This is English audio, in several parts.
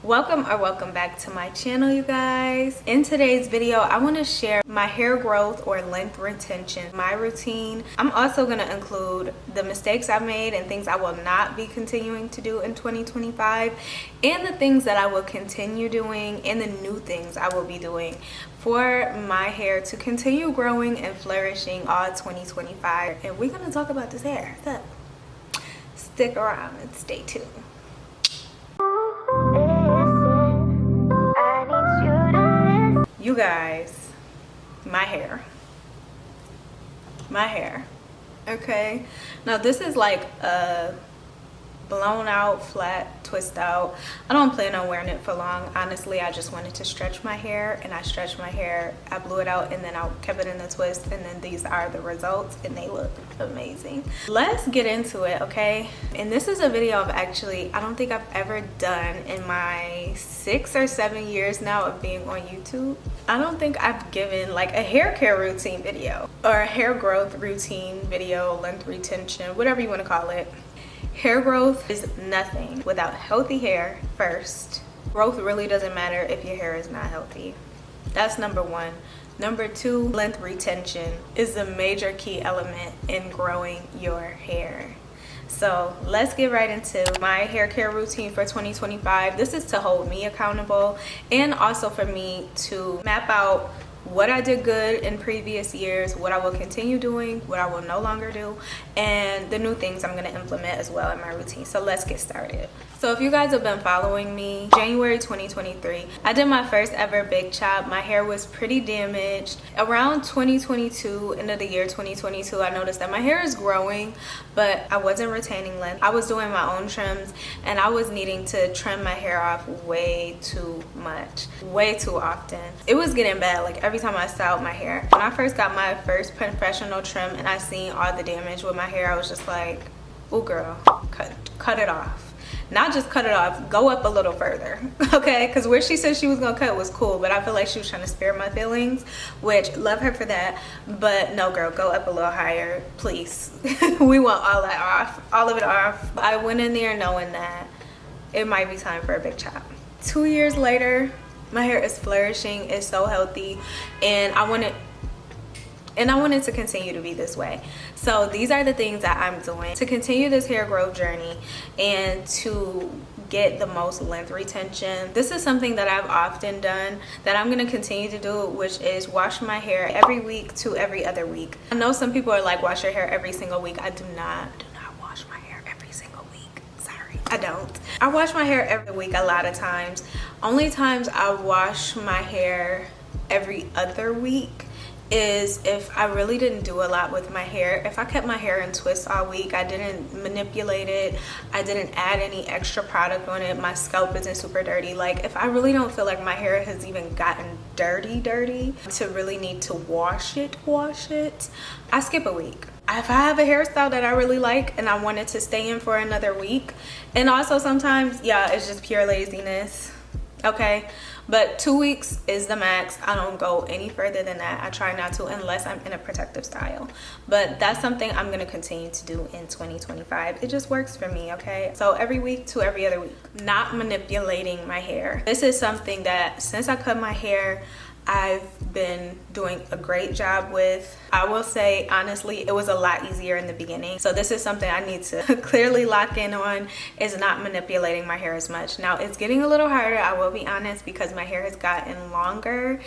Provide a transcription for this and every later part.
Welcome back to my channel, you guys. In today's video, I want to share my hair growth or length retention, my routine. I'm also going to include the mistakes I made and things I will not be continuing to do in 2025, and the things that I will continue doing and the new things I will be doing for my hair to continue growing and flourishing all 2025. And we're going to talk about this hair, so stick around and stay tuned. You guys, my hair, okay? Now this is like a blown out, flat, twist out. I don't plan on wearing it for long. Honestly, I just wanted to stretch my hair, and I stretched my hair. I blew it out and then I kept it in the twist, and then these are the results and they look amazing. Let's get into it, okay? And this is a video of actually, I don't think I've ever done in my 6 or 7 years now of being on YouTube. I don't think I've given like a hair care routine video or a hair growth routine video, length retention, whatever you want to call it. Hair growth is nothing without healthy hair first. Growth really doesn't matter if your hair is not healthy. That's number one. Number two, length retention is a major key element in growing your hair. So let's get right into my hair care routine for 2025. This is to hold me accountable and also for me to map out what I did good in previous years, what I will continue doing, what I will no longer do, and the new things I'm going to implement as well in my routine. So let's get started. So if you guys have been following me, January 2023, I did my first ever big chop. My hair was pretty damaged. Around 2022, end of the year 2022, I noticed that my hair is growing, but I wasn't retaining length. I was doing my own trims, and I was needing to trim my hair off way too much, way too often. It was getting bad, like every time I styled my hair. When I first got my first professional trim and I seen all the damage with my hair, I was just like, oh girl, cut it off. Not just cut it off, go up a little further, okay? Because where she said she was gonna cut was cool, but I feel like she was trying to spare my feelings, which love her for that. But no, girl, go up a little higher, please. We want all that off, all of it off. I went in there knowing that it might be time for a big chop. 2 years later, my hair is flourishing, it's so healthy, and I wanted to continue to be this way. So these are the things that I'm doing to continue this hair growth journey and to get the most length retention. This is something that I've often done that I'm going to continue to do, which is wash my hair every week to every other week. I know some people are like, wash your hair every single week. I do not wash my hair every single week. Sorry, I don't. I wash my hair every week a lot of times. Only times I wash my hair every other week is if I really didn't do a lot with my hair. If I kept my hair in twists all week, I didn't manipulate it, I didn't add any extra product on it, my scalp isn't super dirty. Like if I really don't feel like my hair has even gotten dirty to really need to wash it, I skip a week. If I have a hairstyle that I really like and I want it to stay in for another week, and also sometimes, yeah, it's just pure laziness, okay? But 2 weeks is the max. I don't go any further than that. I try not to unless I'm in a protective style. But that's something I'm going to continue to do in 2025. It just works for me, okay? So every week to every other week. Not manipulating my hair. This is something that since I cut my hair, I've been doing a great job with. I will say honestly, it was a lot easier in the beginning. So this is something I need to clearly lock in on, is not manipulating my hair as much. Now it's getting a little harder, I will be honest, because my hair has gotten longer.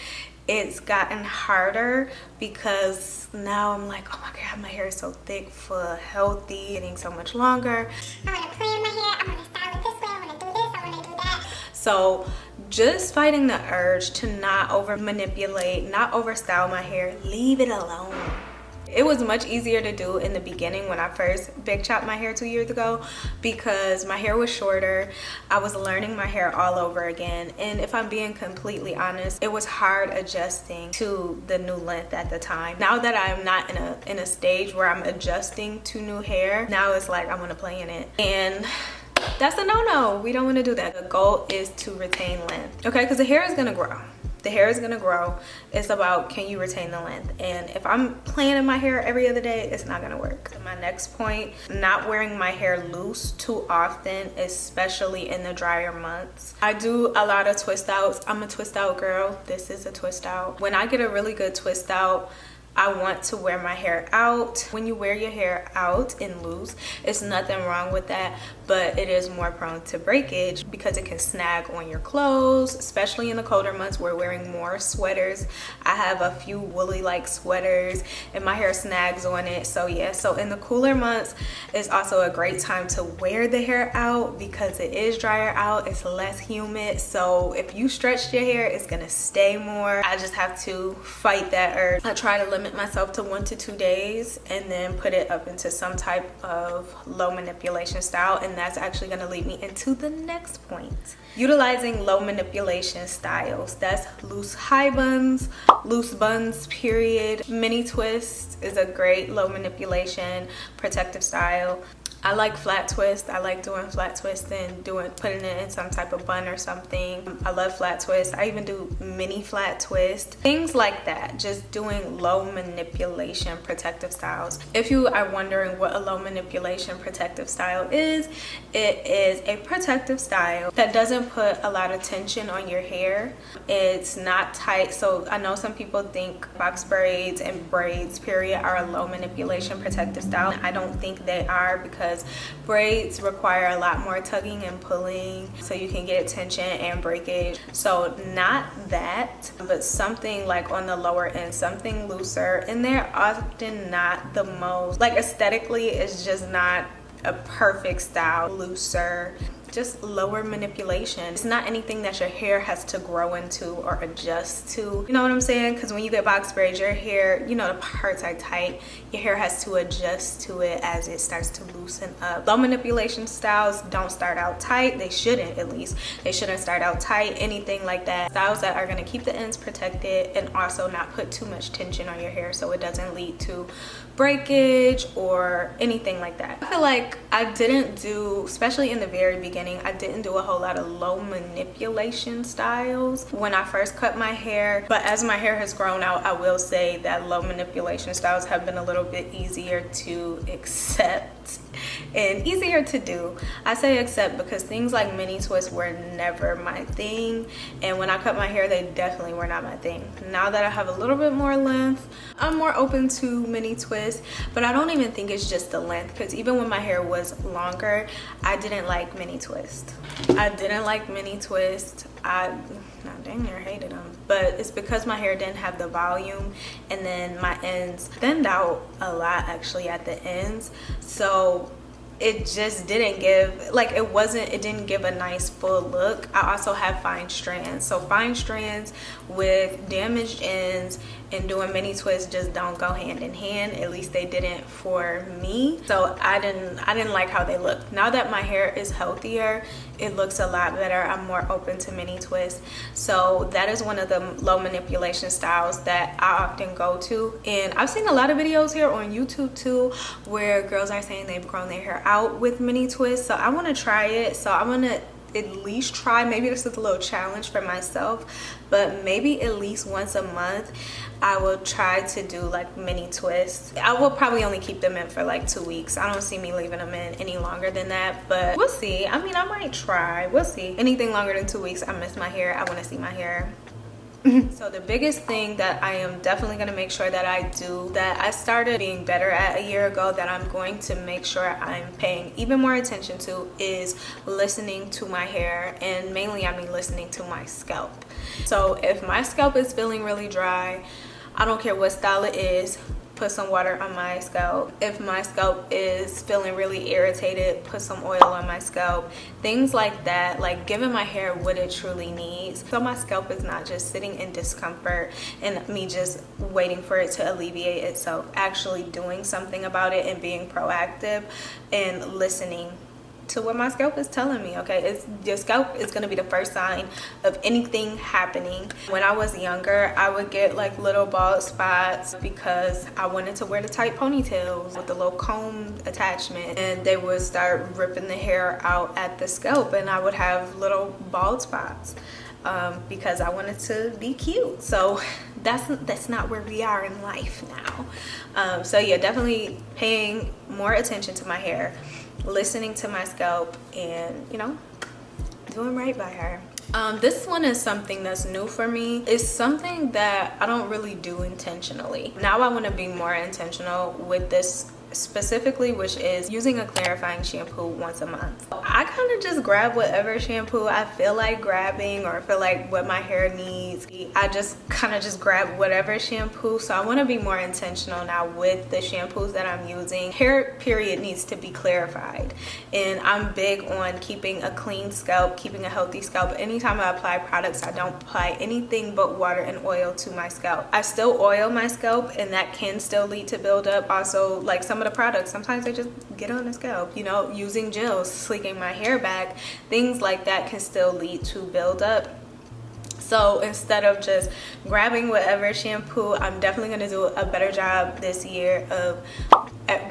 It's gotten harder because now I'm like, oh my god, my hair is so thick, full, healthy, getting so much longer. I want to plan my hair, I want to style it this way, I want to do this, I want to do that. So just fighting the urge to not over manipulate, not over style my hair, leave it alone. It was much easier to do in the beginning when I first big chopped my hair 2 years ago, because my hair was shorter. I was learning my hair all over again, and if I'm being completely honest, it was hard adjusting to the new length at the time. Now that I'm not in a stage where I'm adjusting to new hair, now it's like I want to play in it, and that's a no-no. We don't want to do that. The goal is to retain length, okay? Because the hair is gonna grow. The hair is gonna grow. It's about, can you retain the length? And if I'm playing in my hair every other day, it's not gonna work. My next point, not wearing my hair loose too often, especially in the drier months. I do a lot of twist outs. I'm a twist out girl. This is a twist out. When I get a really good twist out, I want to wear my hair out. When you wear your hair out and loose, it's nothing wrong with that, but it is more prone to breakage because it can snag on your clothes, especially in the colder months. We're wearing more sweaters. I have a few woolly like sweaters and my hair snags on it. So yeah, so in the cooler months, it's also a great time to wear the hair out because it is drier out, it's less humid. So if you stretch your hair, it's gonna stay more. I just have to fight that urge. I try to limit myself to 1 to 2 days and then put it up into some type of low manipulation style, and that's actually going to lead me into the next point. Utilizing low manipulation styles. That's loose high buns, loose buns period. Mini twist is a great low manipulation protective style. I like flat twist. I like doing flat twist and putting it in some type of bun or something. I love flat twist. I even do mini flat twist. Things like that. Just doing low manipulation protective styles. If you are wondering what a low manipulation protective style is, it is a protective style that doesn't put a lot of tension on your hair. It's not tight. So I know some people think box braids and braids period are a low manipulation protective style. I don't think they are, because braids require a lot more tugging and pulling so you can get tension and breakage. So not that, but something like on the lower end, something looser. And they're often not the most, like aesthetically, it's just not a perfect style. Looser, just lower manipulation. It's not anything that your hair has to grow into or adjust to. You know what I'm saying? Because when you get box braids, your hair, you know, the parts are tight. Your hair has to adjust to it as it starts to loosen up. Low manipulation styles don't start out tight. They shouldn't, at least. They shouldn't start out tight, anything like that. Styles that are going to keep the ends protected and also not put too much tension on your hair so it doesn't lead to breakage or anything like that. I feel like I didn't do, especially in the very beginning, I didn't do a whole lot of low manipulation styles when I first cut my hair. But as my hair has grown out, I will say that low manipulation styles have been a little bit easier to accept and easier to do. I say accept because things like mini twists were never my thing, and when I cut my hair, they definitely were not my thing. Now that I have a little bit more length, I'm more open to mini twists, but I don't even think it's just the length, because even when my hair was longer, I didn't like mini twist. I didn't like mini twist. I dang near hated them, but it's because my hair didn't have the volume, and then my ends thinned out a lot actually at the ends, so it just didn't give, like, it didn't give a nice full look. I also have fine strands, so fine strands with damaged ends and doing mini twists just don't go hand in hand. At least they didn't for me. So I didn't like how they looked. Now that my hair is healthier, it looks a lot better. I'm more open to mini twists. So that is one of the low manipulation styles that I often go to. And I've seen a lot of videos here on YouTube too where girls are saying they've grown their hair out with mini twists. So I want to try it. So I'm gonna at least try, maybe this is a little challenge for myself, but maybe at least once a month I will try to do like mini twists. I will probably only keep them in for like 2 weeks. I don't see me leaving them in any longer than that, but we'll see. I mean, I might try, we'll see. Anything longer than 2 weeks, I miss my hair. I want to see my hair. So the biggest thing that I am definitely going to make sure that I do, that I started being better at a year ago, that I'm going to make sure I'm paying even more attention to, is listening to my hair. And mainly I mean listening to my scalp. So if my scalp is feeling really dry, I don't care what style it is, put some water on my scalp. If my scalp is feeling really irritated, put some oil on my scalp. Things like that, like giving my hair what it truly needs. So my scalp is not just sitting in discomfort and me just waiting for it to alleviate itself. Actually doing something about it and being proactive and listening to what my scalp is telling me. Okay, your scalp is going to be the first sign of anything happening. When I was younger, I would get like little bald spots because I wanted to wear the tight ponytails with the little comb attachment, and they would start ripping the hair out at the scalp, and I would have little bald spots because I wanted to be cute. So that's not where we are in life now. So yeah, definitely paying more attention to my hair, listening to my scalp, and you know, doing right by her. This one is something that's new for me. It's something that I don't really do intentionally. Now I want to be more intentional with this specifically, which is using a clarifying shampoo once a month. I kind of just grab whatever shampoo I feel like grabbing or feel like what my hair needs. I just kind of just grab whatever shampoo. So I want to be more intentional now with the shampoos that I'm using. Hair period needs to be clarified, and I'm big on keeping a clean scalp, keeping a healthy scalp. Anytime I apply products, I don't apply anything but water and oil to my scalp. I still oil my scalp, and that can still lead to buildup. Also, like some of the products, sometimes they just get on the scalp, you know, using gels, sleeking my hair back, things like that can still lead to buildup. So instead of just grabbing whatever shampoo, I'm definitely going to do a better job this year of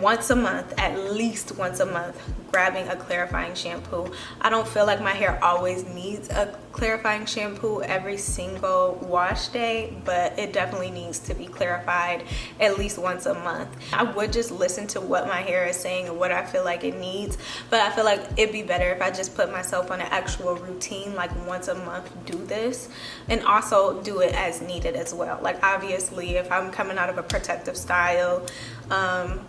once a month, at least once a month, grabbing a clarifying shampoo. I don't feel like my hair always needs a clarifying shampoo every single wash day, but it definitely needs to be clarified at least once a month. I would just listen to what my hair is saying and what I feel like it needs, but I feel like it'd be better if I just put myself on an actual routine, like once a month do this, and also do it as needed as well. Like obviously if I'm coming out of a protective style,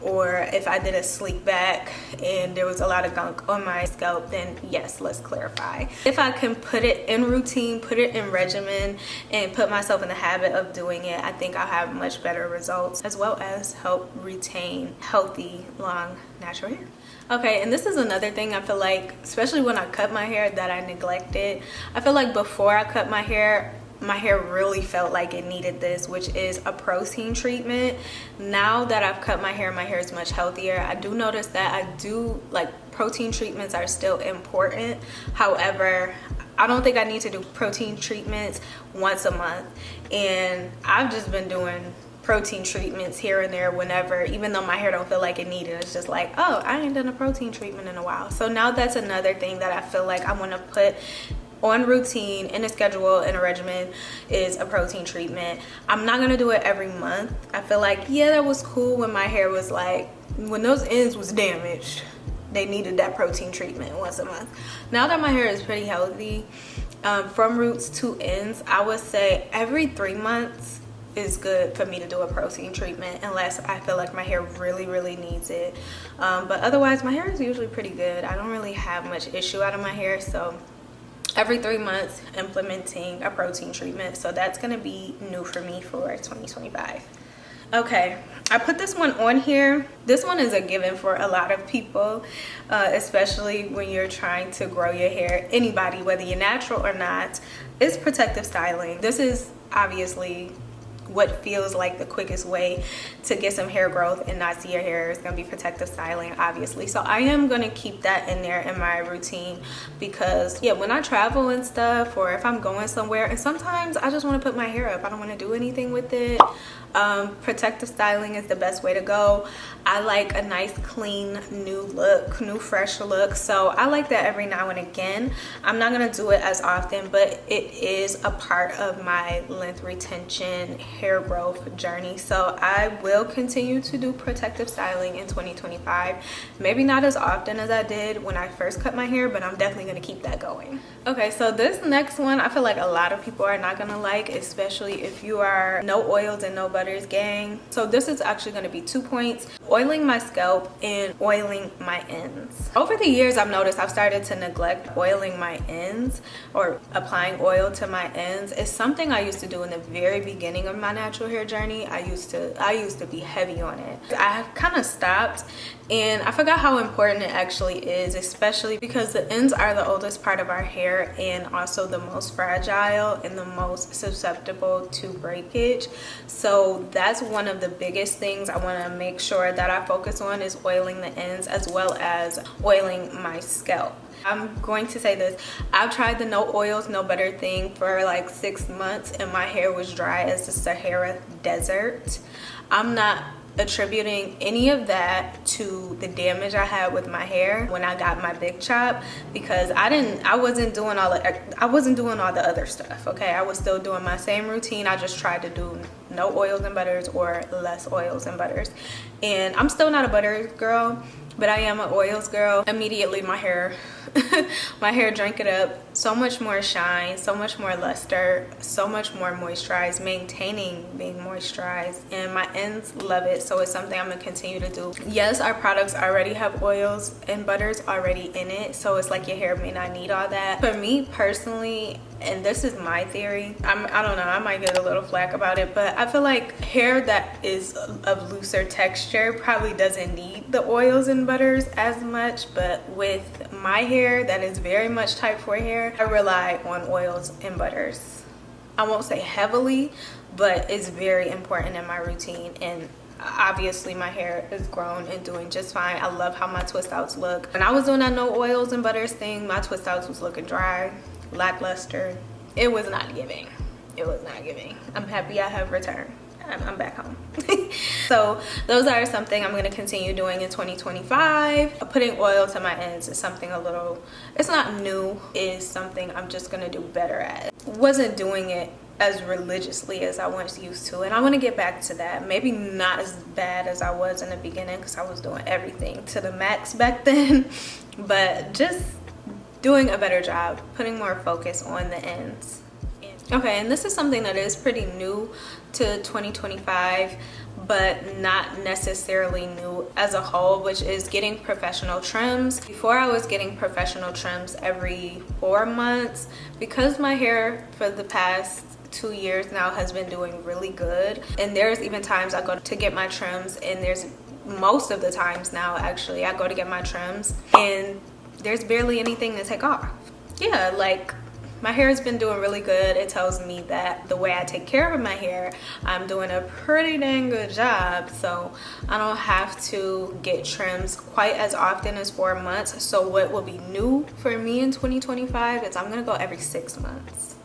or if I did a sleek back and there was a lot of gunk on my scalp, then yes, let's clarify. If I can put it in routine, put it in regimen, and put myself in the habit of doing it, I think I'll have much better results, as well as help retain healthy, long, natural hair. Okay, and this is another thing I feel like, especially when I cut my hair, that I neglected. I feel like before I cut my hair really felt like it needed this, which is a protein treatment. Now that I've cut my hair is much healthier. I do notice that I do like protein treatments are still important. However, I don't think I need to do protein treatments once a month, and I've just been doing protein treatments here and there whenever, even though my hair don't feel like it needed. It's just like, oh, I ain't done a protein treatment in a while. So now that's another thing that I feel like I want to put on routine, in a schedule, in a regimen, is a protein treatment. I'm not gonna do it every month. I feel like, yeah, that was cool when my hair was like, when those ends was damaged, they needed that protein treatment once a month. Now that my hair is pretty healthy, from roots to ends, I would say every 3 months is good for me to do a protein treatment, unless I feel like my hair really needs it. But otherwise, my hair is usually pretty good. I don't really have much issue out of my hair, so every 3 months implementing a protein treatment. So that's going to be new for me for 2025. Okay, I put this one on here. This one is a given for a lot of people, especially when you're trying to grow your hair. Anybody, whether you're natural or not, it's protective styling. This is obviously what feels like the quickest way to get some hair growth and not see your hair. Is going to be protective styling, obviously. So I am going to keep that in there in my routine, because yeah, when I travel and stuff, or if I'm going somewhere, and sometimes I just want to put my hair up, I don't want to do anything with it, protective styling is the best way to go. I like a nice clean new look, new fresh look, so I like that every now and again. I'm not going to do it as often, but it is a part of my length retention hair growth journey. So I will continue to do protective styling in 2025. Maybe not as often as I did when I first cut my hair, but I'm definitely going to keep that going. Okay, so this next one I feel like a lot of people are not going to like, especially if you are no oils and no butters gang. So this is actually going to be 2 points: oiling my scalp and oiling my ends. Over the years, I've noticed I've started to neglect oiling my ends, or applying oil to my ends. It's something I used to do in the very beginning of my my natural hair journey, I used to be heavy on it. I kind of stopped, and I forgot how important it actually is, especially because the ends are the oldest part of our hair and also the most fragile and the most susceptible to breakage. So that's one of the biggest things I want to make sure that I focus on, is oiling the ends as well as oiling my scalp. I'm going to say this, I've tried the no oils, no butter thing for like 6 months, and my hair was dry as the Sahara Desert. I'm not attributing any of that to the damage I had with my hair when I got my big chop, because I wasn't doing all the other stuff. Okay, I was still doing my same routine. I just tried to do no oils and butters or less oils and butters, and I'm still not a butter girl, but I am an oils girl. Immediately my hair my hair drank it up. So much more shine, so much more luster, so much more moisturized, maintaining being moisturized, and my ends love it. So it's something I'm gonna continue to do. Yes, our products already have oils and butters already in it, so it's like your hair may not need all that. For me personally, and this is my theory, I don't know, I might get a little flack about it, but I feel like hair that is of looser texture probably doesn't need the oils and butters as much. But with my hair that is very much type 4 hair, I rely on oils and butters. I won't say heavily, but it's very important in my routine. And obviously my hair is grown and doing just fine. I love how my twist outs look. When I was doing that no oils and butters thing, my twist outs was looking dry, lackluster. It was not giving. It was not giving. I'm happy I have returned. I'm back home. So those are something I'm going to continue doing in 2025. Putting oil to my ends is something it's not new, is something I'm just going to do better at. Wasn't doing it as religiously as I once used to, and I want to get back to that. Maybe not as bad as I was in the beginning, because I was doing everything to the max back then, but just doing a better job, putting more focus on the ends. Okay, and this is something that is pretty new to 2025, but not necessarily new as a whole, which is getting professional trims. Before, I was getting professional trims every 4 months. Because my hair for the past 2 years now has been doing really good, and there's even times I go to get my trims, and there's most of the times now actually I go to get my trims and there's barely anything to take off. Yeah, like my hair has been doing really good. It tells me that the way I take care of my hair, I'm doing a pretty dang good job. So I don't have to get trims quite as often as 4 months. So what will be new for me in 2025 is I'm gonna go every 6 months.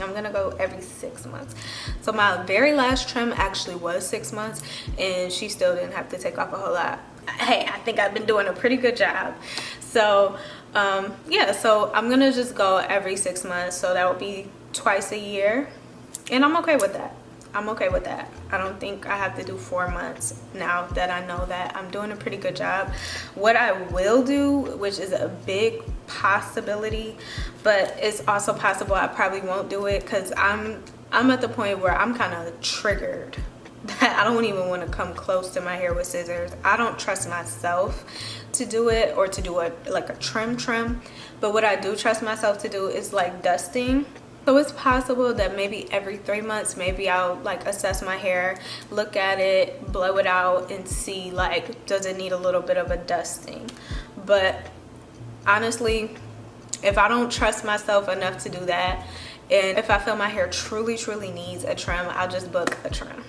I'm gonna go every 6 months. So my very last trim actually was 6 months, and she still didn't have to take off a whole lot. Hey, I think I've been doing a pretty good job. So yeah, so I'm gonna just go every 6 months, so that would be twice a year, and I'm okay with that. I'm okay with that. I don't think I have to do 4 months now that I know that I'm doing a pretty good job. What I will do, which is a big possibility, but it's also possible I probably won't do it, because I'm at the point where I'm kind of triggered that I don't even want to come close to my hair with scissors. I don't trust myself to do it, or to do like a trim, but what I do trust myself to do is like dusting. So it's possible that maybe every 3 months, maybe I'll like assess my hair, look at it, blow it out, and see like, does it need a little bit of a dusting. But honestly, if I don't trust myself enough to do that, and if I feel my hair truly needs a trim, I'll just book a trim.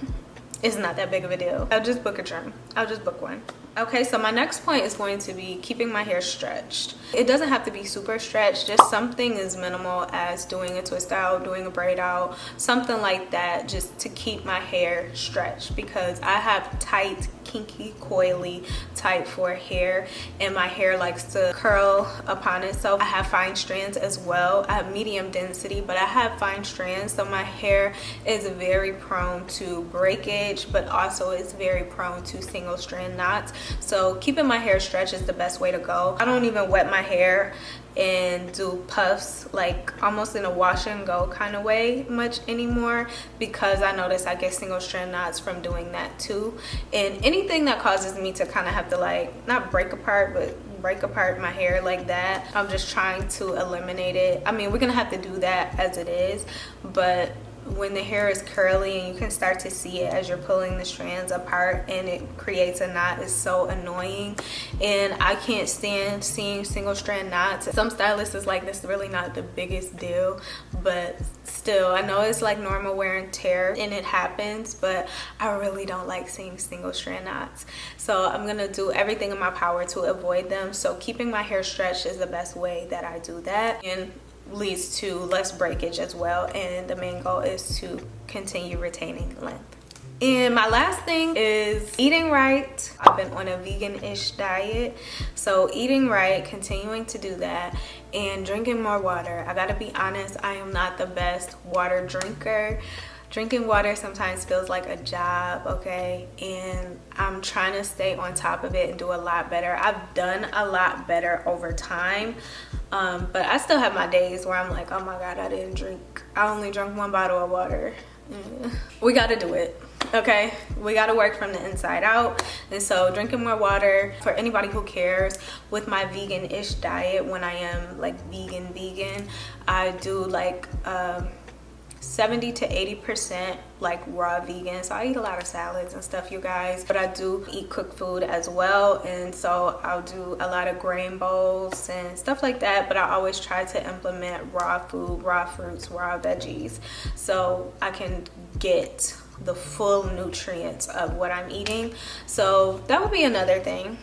It's not that big of a deal. I'll just book a trim. I'll just book one. Okay, so my next point is going to be keeping my hair stretched. It doesn't have to be super stretched, just something as minimal as doing a twist out, doing a braid out, something like that, just to keep my hair stretched, because I have tight, kinky, coily type 4 hair, and my hair likes to curl upon itself. I have fine strands as well. I have medium density, but I have fine strands, so my hair is very prone to breakage, but also is very prone to single strand knots. So keeping my hair stretched is the best way to go. I don't even wet my hair and do puffs like almost in a wash and go kind of way much anymore, because I notice I get single strand knots from doing that too. And anything that causes me to kind of have to like not break apart but break apart my hair like that. I'm just trying to eliminate it. I mean, we're gonna have to do that as it is, but when the hair is curly and you can start to see it as you're pulling the strands apart and it creates a knot, is so annoying. And I can't stand seeing single strand knots. Some stylists is like, this is really not the biggest deal, but still, I know it's like normal wear and tear and it happens, but I really don't like seeing single strand knots. So I'm gonna do everything in my power to avoid them. So keeping my hair stretched is the best way that I do that, and leads to less breakage as well, and the main goal is to continue retaining length. And my last thing is eating right. I've been on a vegan-ish diet, so eating right, continuing to do that, and drinking more water. I gotta be honest, I am not the best water drinker. Drinking water sometimes feels like a job, okay? And I'm trying to stay on top of it and do a lot better. I've done a lot better over time, but I still have my days where I'm like, oh my God, I only drank 1 bottle of water. We gotta do it, okay? We gotta work from the inside out. And so drinking more water, for anybody who cares, with my vegan-ish diet, when I am like vegan, I do like 70 to 80% like raw vegan. So I eat a lot of salads and stuff, you guys, but I do eat cooked food as well. And so I'll do a lot of grain bowls and stuff like that, but I always try to implement raw food, raw fruits, raw veggies, so I can get the full nutrients of what I'm eating. So that would be another thing.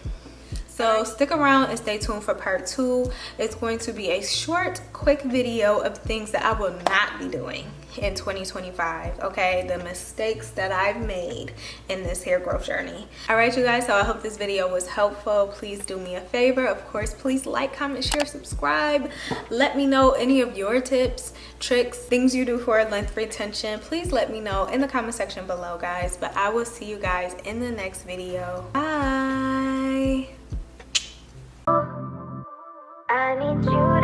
So stick around and stay tuned for part 2. It's going to be a short, quick video of things that I will not be doing in 2025, okay? The mistakes that I've made in this hair growth journey. All right, you guys, so I hope this video was helpful. Please do me a favor. Of course, please like, comment, share, subscribe. Let me know any of your tips, tricks, things you do for length retention. Please let me know in the comment section below, guys. But I will see you guys in the next video. Bye. I need you